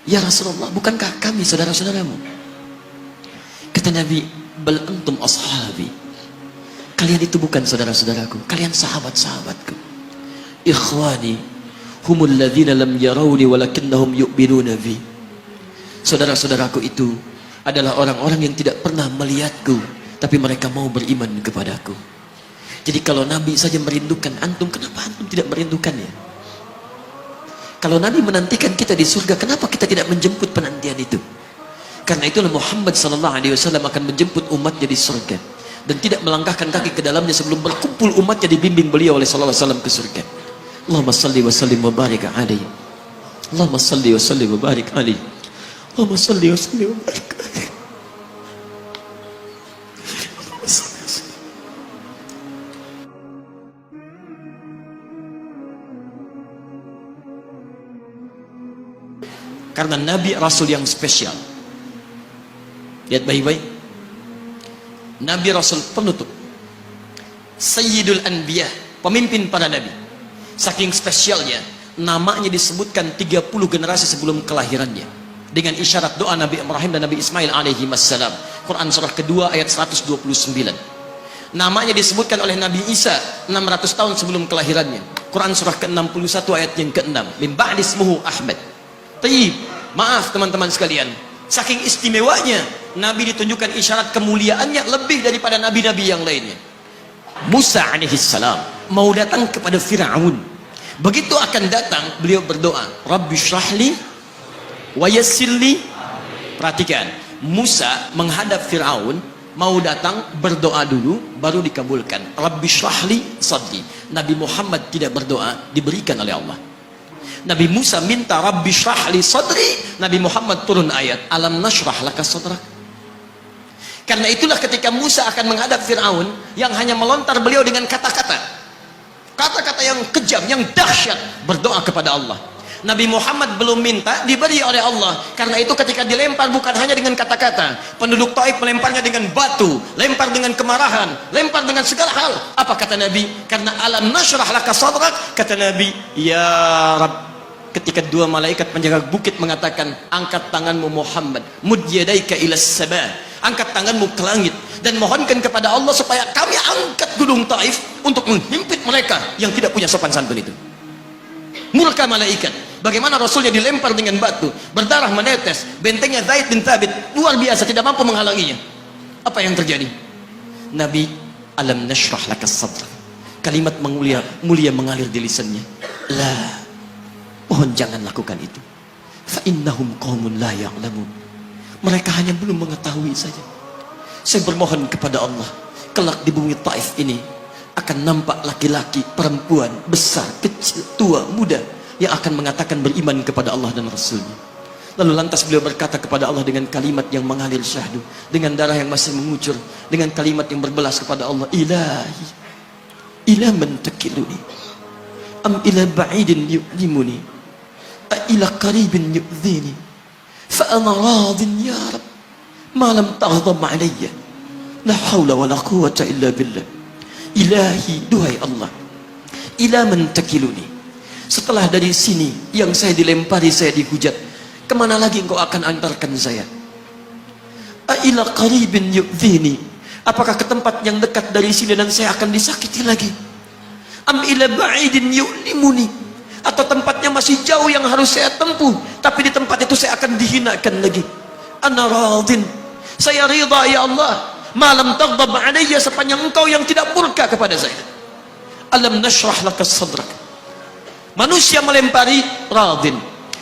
Ya Rasulullah, bukankah kami saudara-saudaramu? Kata Nabi, bal antum ashabi. Kalian itu bukan saudara-saudaraku, kalian sahabat-sahabatku. Ikhwani humul ladzina lam yarawni walakinnahum yu'minuna bi. Saudara-saudaraku itu adalah orang-orang yang tidak pernah melihatku, tapi mereka mau beriman kepadaku. Jadi kalau Nabi saja merindukan antum, kenapa antum tidak merindukannya? Kalau Nabi menantikan kita di surga, kenapa kita tidak menjemput penantian itu? Karena itulah Muhammad SAW akan menjemput umatnya di surga dan tidak melangkahkan kaki ke dalamnya sebelum berkumpul umatnya dibimbing beliau oleh SAW ke surga. Allahumma salli wa sallim wa barik alaihi. Allahumma salli wa sallim wa barik alaihi. Allahumma salli wa sallim wa barik alaihi. Karena Nabi Rasul yang spesial. Lihat baik-baik. Nabi Rasul penutup, Sayyidul Anbiya, pemimpin para Nabi. Saking spesialnya, namanya disebutkan 30 generasi sebelum kelahirannya, dengan isyarat doa Nabi Ibrahim dan Nabi Ismail alaihi wassalam. Quran surah kedua ayat 129. Namanya disebutkan oleh Nabi Isa 600 tahun sebelum kelahirannya. Quran surah ke-61 ayat yang ke-6. Min ba'di ismuhu Ahmad. Taib, maaf teman-teman sekalian, saking istimewanya Nabi ditunjukkan isyarat kemuliaannya lebih daripada nabi-nabi yang lainnya. Musa alaihissalam mau datang kepada Fir'aun. Begitu akan datang, beliau berdoa, Rabbi syrahli wa yassirli. Perhatikan, Musa menghadap Fir'aun, mau datang berdoa dulu baru dikabulkan. Rabbi syrahli sadri. Nabi Muhammad tidak berdoa, diberikan oleh Allah. Nabi Musa minta Rabbi syrahli sadri, Nabi Muhammad turun ayat alam nashrah laka sadrak. Karena itulah ketika Musa akan menghadap Fir'aun, yang hanya melontar beliau dengan kata-kata yang kejam, yang dahsyat, berdoa kepada Allah. Nabi Muhammad belum minta, diberi oleh Allah. Karena itu ketika dilempar bukan hanya dengan kata-kata, penduduk Taif melemparnya dengan batu, lempar dengan kemarahan, lempar dengan segala hal. Apa kata Nabi? Karena alam nashrah laka sadrak, kata Nabi, ya Rabb. Ketika dua malaikat penjaga bukit mengatakan, angkat tanganmu Muhammad, mud yadaika ilas sabah, angkat tanganmu ke langit dan mohonkan kepada Allah supaya kami angkat gunung Taif untuk menghimpit mereka yang tidak punya sopan santun itu. Murka malaikat. Bagaimana Rasulnya dilempar dengan batu, berdarah menetes, bentengnya Zaid bin Thabit luar biasa, tidak mampu menghalanginya. Apa yang terjadi? Nabi, alam nashrah laka sadrak. Kalimat mulia mengalir di lisannya. La, mohon jangan lakukan itu. Fa innahum qaumun la ya'lamun. Mereka hanya belum mengetahui saja. Saya bermohon kepada Allah, kelak di bumi Taif ini akan nampak laki-laki, perempuan, besar, kecil, tua, muda, yang akan mengatakan beriman kepada Allah dan Rasulnya. Lalu lantas beliau berkata kepada Allah dengan kalimat yang mengalir syahdu, dengan darah yang masih mengucur, dengan kalimat yang berbelas kepada Allah, Ilahi, ila man takiluni, am ila ba'idin yu'limuni, a ila qaribin yu'zini, fa ana radin ya Rab, ma lam taghdab alayya, la hawla wa la quwwata illa billah. Ilahi, duhai Allah, ila man takiluni, setelah dari sini yang saya dilempari, saya dihujat, kemana lagi engkau akan antarkan saya? Ila qaribin yu'dhini, apakah ke tempat yang dekat dari sini dan saya akan disakiti lagi? Am ila ba'idin yu'limuni, atau tempatnya masih jauh yang harus saya tempuh, tapi di tempat itu saya akan dihinakan lagi. Ana radin, saya ridha ya Allah, malam taghdab alayya, sepanjang engkau yang tidak murka kepada saya. Alam nashrah laka sadrak. Manusia melempari, radin.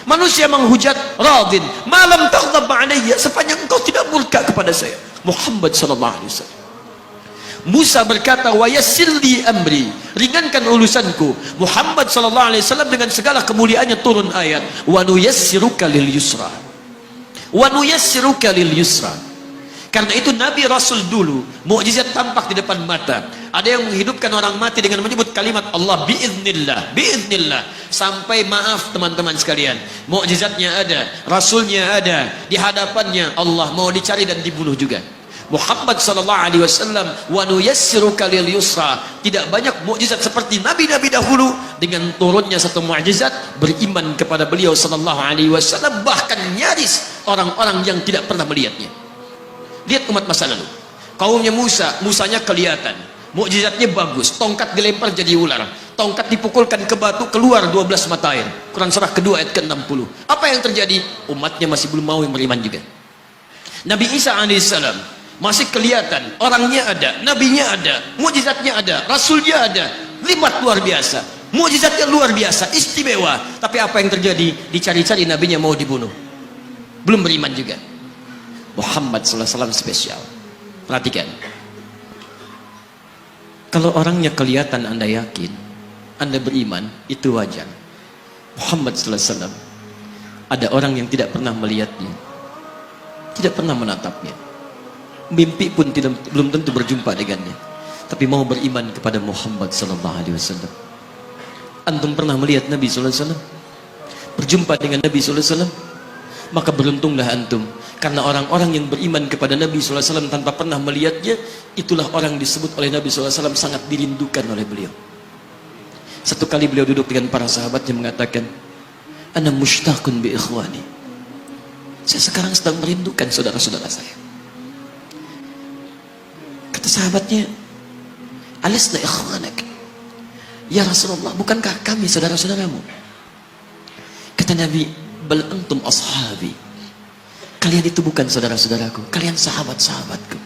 Manusia menghujat, radin. Malam taghdab alayya, sepanjang engkau tidak murka kepada saya. Muhammad sallallahu alaihi wasallam. Musa berkata, wa yassirli amri, ringankan urusanku. Muhammad sallallahu alaihi wasallam dengan segala kemuliaannya turun ayat, wa nuyassiruka lil yusra. Wa nuyassiruka lil yusra. Karena itu Nabi Rasul dulu mukjizat tampak di depan mata. Ada yang menghidupkan orang mati dengan menyebut kalimat Allah biiznillah, biiznillah. Sampai maaf teman-teman sekalian, mukjizatnya ada, Rasulnya ada, di hadapannya Allah mau dicari dan dibunuh juga. Muhammad sallallahu alaihi wasallam, wa nuyassiruka lil yusra. Tidak banyak mukjizat seperti nabi-nabi dahulu dengan turunnya satu mukjizat beriman kepada beliau sallallahu alaihi wasallam, bahkan nyaris orang-orang yang tidak pernah melihatnya. Lihat umat masa lalu. Kaumnya Musa, Musanya kelihatan. Mukjizatnya bagus, tongkat dilempar jadi ular, tongkat dipukulkan ke batu keluar 12 mata air. Quran surah kedua ayat ke-60. Apa yang terjadi? Umatnya masih belum mau beriman juga. Nabi Isa alaihissalam masih kelihatan, orangnya ada, nabinya ada, mukjizatnya ada, rasulnya ada, limat luar biasa, mukjizatnya luar biasa, istimewa. Tapi apa yang terjadi? Dicari-cari nabinya mau dibunuh, belum beriman juga. Muhammad sallallahu alaihi wasallam spesial. Perhatikan, kalau orangnya kelihatan Anda yakin, Anda beriman, itu wajar. Muhammad sallallahu alaihi wasallam, ada orang yang tidak pernah melihatnya, tidak pernah menatapnya, mimpi pun belum tentu berjumpa dengannya, tapi mau beriman kepada Muhammad sallallahu alaihi wasallam. Antum pernah melihat Nabi sallallahu alaihi wasallam? Berjumpa dengan Nabi sallallahu alaihi wasallam? Maka beruntunglah antum, karena orang-orang yang beriman kepada Nabi sallallahu alaihi wasallam tanpa pernah melihatnya, itulah orang disebut oleh Nabi sallallahu alaihi wasallam sangat dirindukan oleh beliau. Satu kali beliau duduk dengan para sahabatnya mengatakan, "Ana mushtaqun bi ikhwani." Saya sekarang sedang merindukan saudara-saudara saya. Kata sahabatnya, "Alasna ikhwanak?" Ya Rasulullah, bukankah kami saudara-saudaramu? Kata Nabi, "Bal antum ashabi." Kalian itu bukan saudara-saudaraku, kalian sahabat-sahabatku.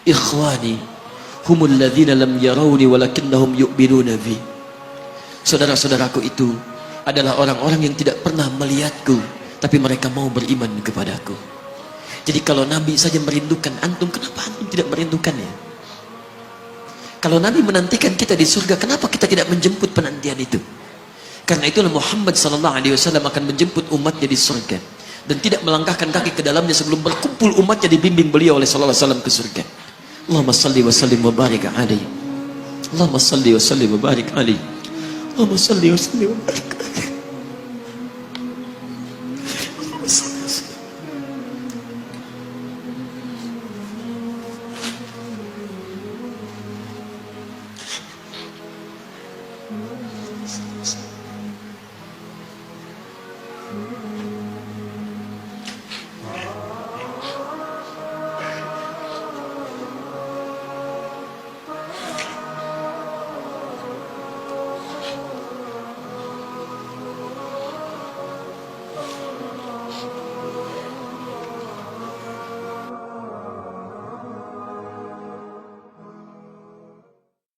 Ikhwani humul ladzina lam yarawni walakinnahum yu'minuna bi. Saudara-saudaraku itu adalah orang-orang yang tidak pernah melihatku, tapi mereka mau beriman kepadaku. Jadi kalau Nabi saja merindukan antum, kenapa antum tidak merindukannya? Kalau Nabi menantikan kita di surga, kenapa kita tidak menjemput penantian itu? Karena itulah Muhammad sallallahu alaihi wasallam akan menjemput umatnya di surga dan tidak melangkahkan kaki ke dalamnya sebelum berkumpul umatnya dibimbing beliau oleh sallallahu alaihi wasallam ke surga. Allahumma salli wa sallim wa barik alaihi. Allahumma salli wa sallim wa barik alaihi. Allahumma salli wa sallim wa barik alaihi.